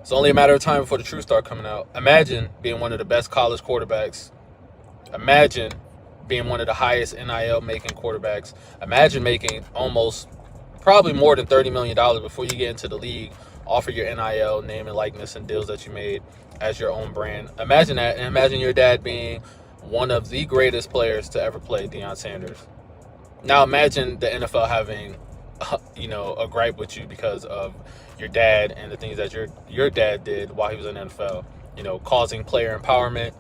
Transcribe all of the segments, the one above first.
It's only a matter of time before the truth start coming out. Imagine being one of the best college quarterbacks. Imagine being one of the highest NIL making quarterbacks. Imagine making almost probably more than $30 million before you get into the league off of your NIL name and likeness and deals that you made as your own brand. Imagine that, and imagine your dad being one of the greatest players to ever play, Deion Sanders. Now imagine the NFL having, a gripe with you because of your dad and the things that your dad did while he was in the NFL. Causing player empowerment,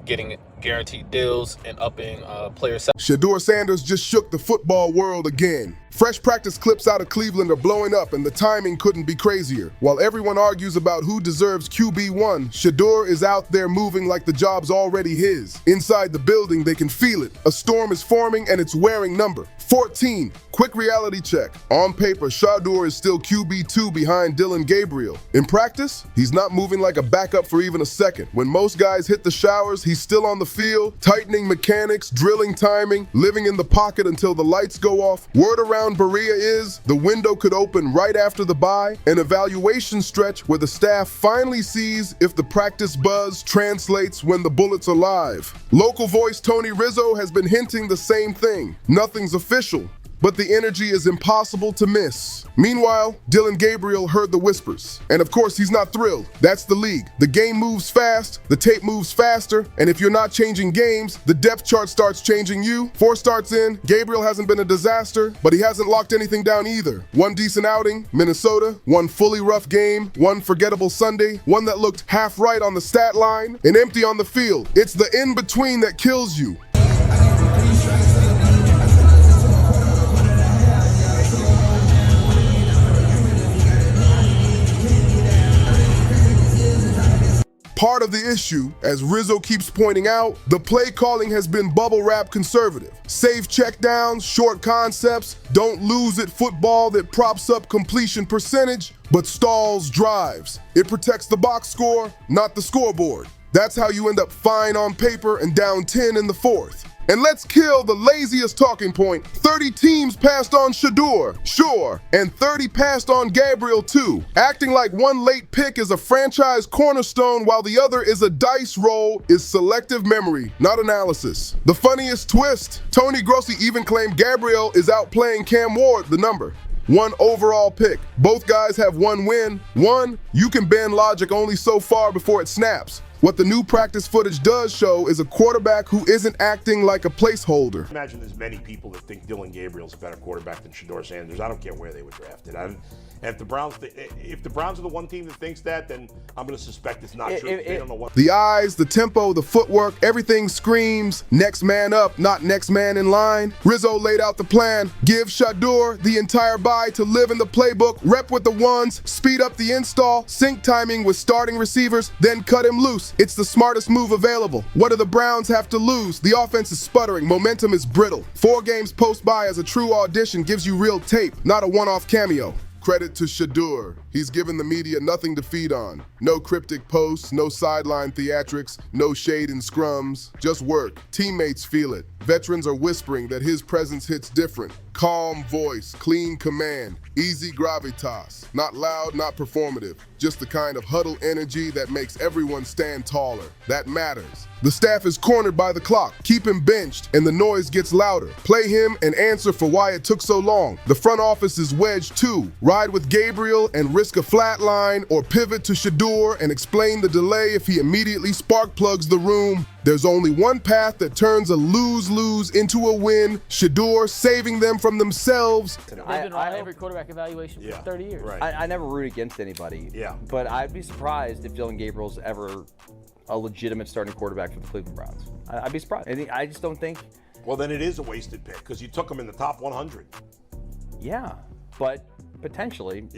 getting guaranteed deals, and upping player Shedeur Sanders just shook the football world again. Fresh practice clips out of Cleveland are blowing up, and the timing couldn't be crazier. While everyone argues about who deserves QB1, Shedeur is out there moving like the job's already his. Inside the building, they can feel it. A storm is forming, and it's wearing number 14. Quick reality check. On paper, Shadur is still QB2 behind Dylan Gabriel. In practice, he's not moving like a backup for even a second. When most guys hit the showers, he's still on the field, tightening mechanics, drilling timing, living in the pocket until the lights go off. Word around Berea is the window could open right after the bye, an evaluation stretch where the staff finally sees if the practice buzz translates when the bullets are live. Local voice Tony Rizzo has been hinting the same thing. Nothing's official, but the energy is impossible to miss. Meanwhile, Dylan Gabriel heard the whispers. And of course, he's not thrilled. That's the league. The game moves fast, the tape moves faster, and if you're not changing games, the depth chart starts changing you. 4 starts in, Gabriel hasn't been a disaster, but he hasn't locked anything down either. One decent outing, Minnesota, one fully rough game, one forgettable Sunday, one that looked half right on the stat line, and empty on the field. It's the in-between that kills you. Part of the issue, as Rizzo keeps pointing out, the play calling has been bubble wrap conservative. Safe checkdowns, short concepts, don't lose it football that props up completion percentage, but stalls drives. It protects the box score, not the scoreboard. That's how you end up fine on paper and down 10 in the fourth. And let's kill the laziest talking point. 30 teams passed on Shadur, sure, and 30 passed on Gabriel too. Acting like one late pick is a franchise cornerstone while the other is a dice roll is selective memory, not analysis. The funniest twist, Tony Grossi even claimed Gabriel is outplaying Cam Ward, the number. 1 overall pick. Both guys have 1 win. 1, you can bend logic only so far before it snaps. What the new practice footage does show is a quarterback who isn't acting like a placeholder. Imagine there's many people that think Dylan Gabriel's a better quarterback than Shedeur Sanders. I don't care where they were drafted. If the Browns are the one team that thinks that, then I'm going to suspect it's not true. They don't know what. The eyes, the tempo, the footwork, everything screams next man up, not next man in line. Rizzo laid out the plan. Give Shadur the entire bye to live in the playbook, rep with the ones, speed up the install, sync timing with starting receivers, then cut him loose. It's the smartest move available. What do the Browns have to lose? The offense is sputtering. Momentum is brittle. 4 games post-bye as a true audition gives you real tape, not a one-off cameo. Credit to Shadur. He's given the media nothing to feed on. No cryptic posts, no sideline theatrics, no shade in scrums, just work. Teammates feel it. Veterans are whispering that his presence hits different. Calm voice, clean command, easy gravitas. Not loud, not performative. Just the kind of huddle energy that makes everyone stand taller. That matters. The staff is cornered by the clock. Keep him benched, and the noise gets louder. Play him and answer for why it took so long. The front office is wedged too. Ride with Gabriel and risk a flat line, or pivot to Shadur and explain the delay if he immediately spark plugs the room. There's only one path that turns a lose-lose into a win. Shadur saving them from themselves. They've been on every quarterback evaluation for 30 years. Right. I never root against anybody. Yeah. But I'd be surprised if Dylan Gabriel's ever a legitimate starting quarterback for the Cleveland Browns. I'd be surprised. I just don't think. Well, then it is a wasted pick because you took him in the top 100. Yeah, but potentially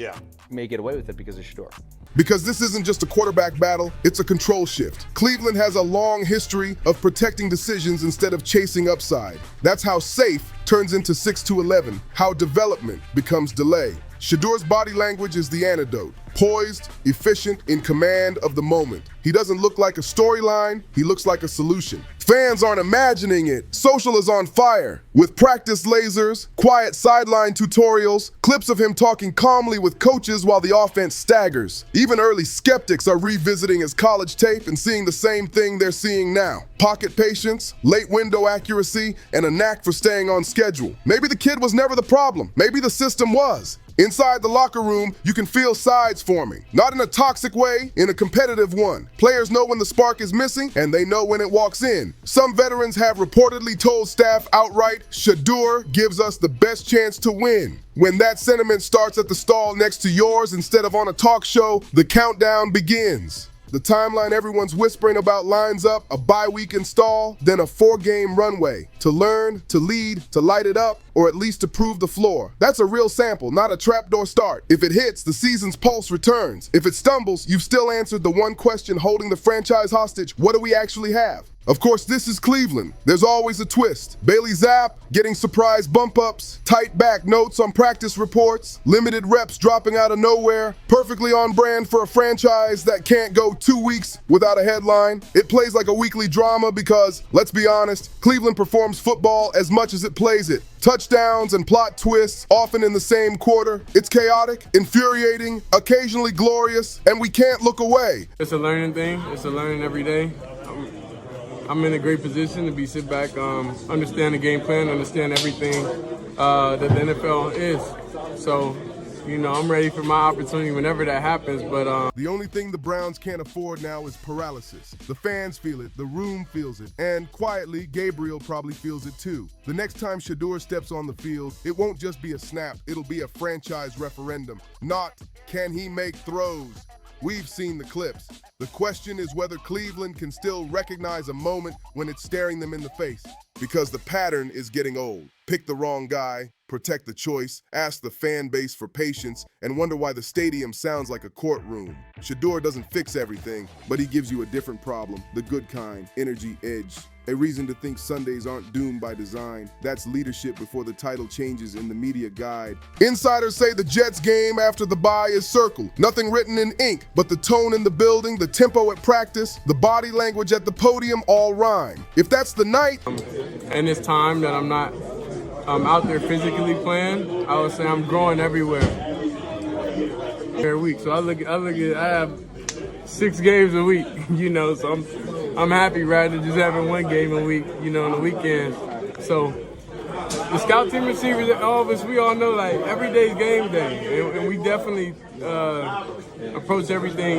may get away with it because of Shedeur. Because this isn't just a quarterback battle, it's a control shift. Cleveland has a long history of protecting decisions instead of chasing upside. That's how safe turns into 6-11, how development becomes delay. Shedur's body language is the antidote. Poised, efficient, in command of the moment. He doesn't look like a storyline, he looks like a solution. Fans aren't imagining it. Social is on fire. With practice lasers, quiet sideline tutorials, clips of him talking calmly with coaches while the offense staggers. Even early skeptics are revisiting his college tape and seeing the same thing they're seeing now. Pocket patience, late window accuracy, and a knack for staying on schedule. Maybe the kid was never the problem. Maybe the system was. Inside the locker room, you can feel sides forming. Not in a toxic way, in a competitive one. Players know when the spark is missing, and they know when it walks in. Some veterans have reportedly told staff outright, Shedeur gives us the best chance to win. When that sentiment starts at the stall next to yours instead of on a talk show, the countdown begins. The timeline everyone's whispering about lines up a bye week install, then a 4-game runway. To learn, to lead, to light it up, or at least to prove the floor. That's a real sample, not a trapdoor start. If it hits, the season's pulse returns. If it stumbles, you've still answered the one question holding the franchise hostage: what do we actually have? Of course, this is Cleveland. There's always a twist. Bailey Zapp getting surprise bump-ups, tight back notes on practice reports, limited reps dropping out of nowhere, perfectly on brand for a franchise that can't go 2 weeks without a headline. It plays like a weekly drama because, let's be honest, Cleveland performs football as much as it plays it. Touchdowns and plot twists, often in the same quarter. It's chaotic, infuriating, occasionally glorious, and we can't look away. It's a learning thing. It's a learning every day. I'm in a great position to sit back, understand the game plan, understand everything that the NFL is. So, I'm ready for my opportunity whenever that happens. But the only thing the Browns can't afford now is paralysis. The fans feel it, the room feels it, and quietly, Gabriel probably feels it too. The next time Shedeur steps on the field, it won't just be a snap, it'll be a franchise referendum. Not, can he make throws? We've seen the clips. The question is whether Cleveland can still recognize a moment when it's staring them in the face. Because the pattern is getting old. Pick the wrong guy, protect the choice, ask the fan base for patience, and wonder why the stadium sounds like a courtroom. Shedeur doesn't fix everything, but he gives you a different problem, the good kind, energy, edge. A reason to think Sundays aren't doomed by design. That's leadership before the title changes in the media guide. Insiders say the Jets game after the bye is circled. Nothing written in ink, but the tone in the building, the tempo at practice, the body language at the podium all rhyme. If that's the night, and it's time that I'm not out there physically playing, I would say I'm growing everywhere. Every week. So I have 6 games a week, so I'm happy rather than just having 1 game a week, on the weekends. So the scout team receivers, all of us, we all know every day's game day, and we definitely approach everything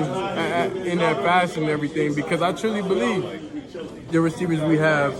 in that fashion and everything, because I truly believe the receivers we have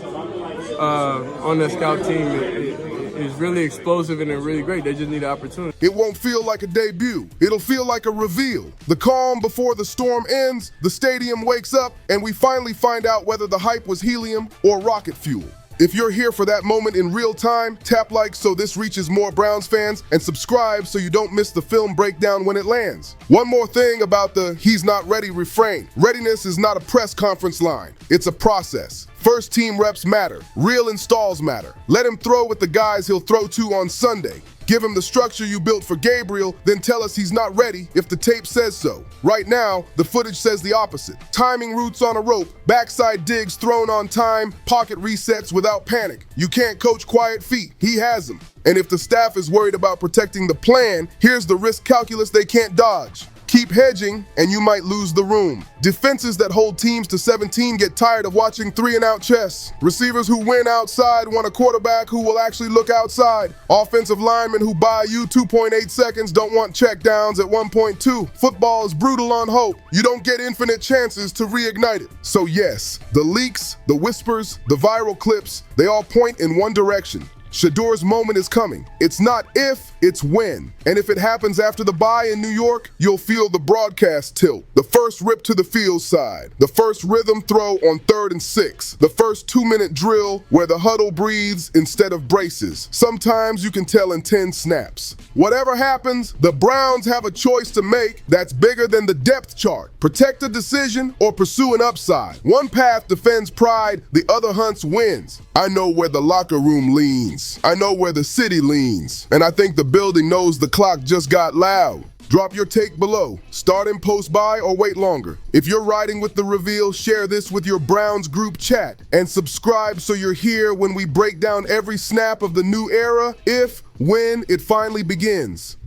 on the scout team is really explosive and they're really great. They just need an opportunity. It won't feel like a debut. It'll feel like a reveal. The calm before the storm ends, the stadium wakes up, and we finally find out whether the hype was helium or rocket fuel. If you're here for that moment in real time, tap like so this reaches more Browns fans, and subscribe so you don't miss the film breakdown when it lands. One more thing about the "he's not ready" refrain. Readiness is not a press conference line. It's a process. First team reps matter. Real installs matter. Let him throw with the guys he'll throw to on Sunday. Give him the structure you built for Gabriel, then tell us he's not ready if the tape says so. Right now, the footage says the opposite. Timing routes on a rope, backside digs thrown on time, pocket resets without panic. You can't coach quiet feet. He has them. And if the staff is worried about protecting the plan, here's the risk calculus they can't dodge. Keep hedging, and you might lose the room. Defenses that hold teams to 17 get tired of watching 3-and-out chess. Receivers who win outside want a quarterback who will actually look outside. Offensive linemen who buy you 2.8 seconds don't want checkdowns at 1.2. Football is brutal on hope. You don't get infinite chances to reignite it. So yes, the leaks, the whispers, the viral clips, they all point in one direction. Shedeur's moment is coming. It's not if, it's when. And if it happens after the bye in New York, you'll feel the broadcast tilt. The first rip to the field side. The first rhythm throw on 3rd and 6. The first 2-minute drill where the huddle breathes instead of braces. Sometimes you can tell in 10 snaps. Whatever happens, the Browns have a choice to make that's bigger than the depth chart. Protect a decision or pursue an upside. One path defends pride, the other hunts wins. I know where the locker room leans. I know where the city leans. And I think the building knows the clock just got loud. Drop your take below. Start and post buy or wait longer. If you're riding with the reveal, share this with your Browns group chat and subscribe so you're here when we break down every snap of the new era, when it finally begins.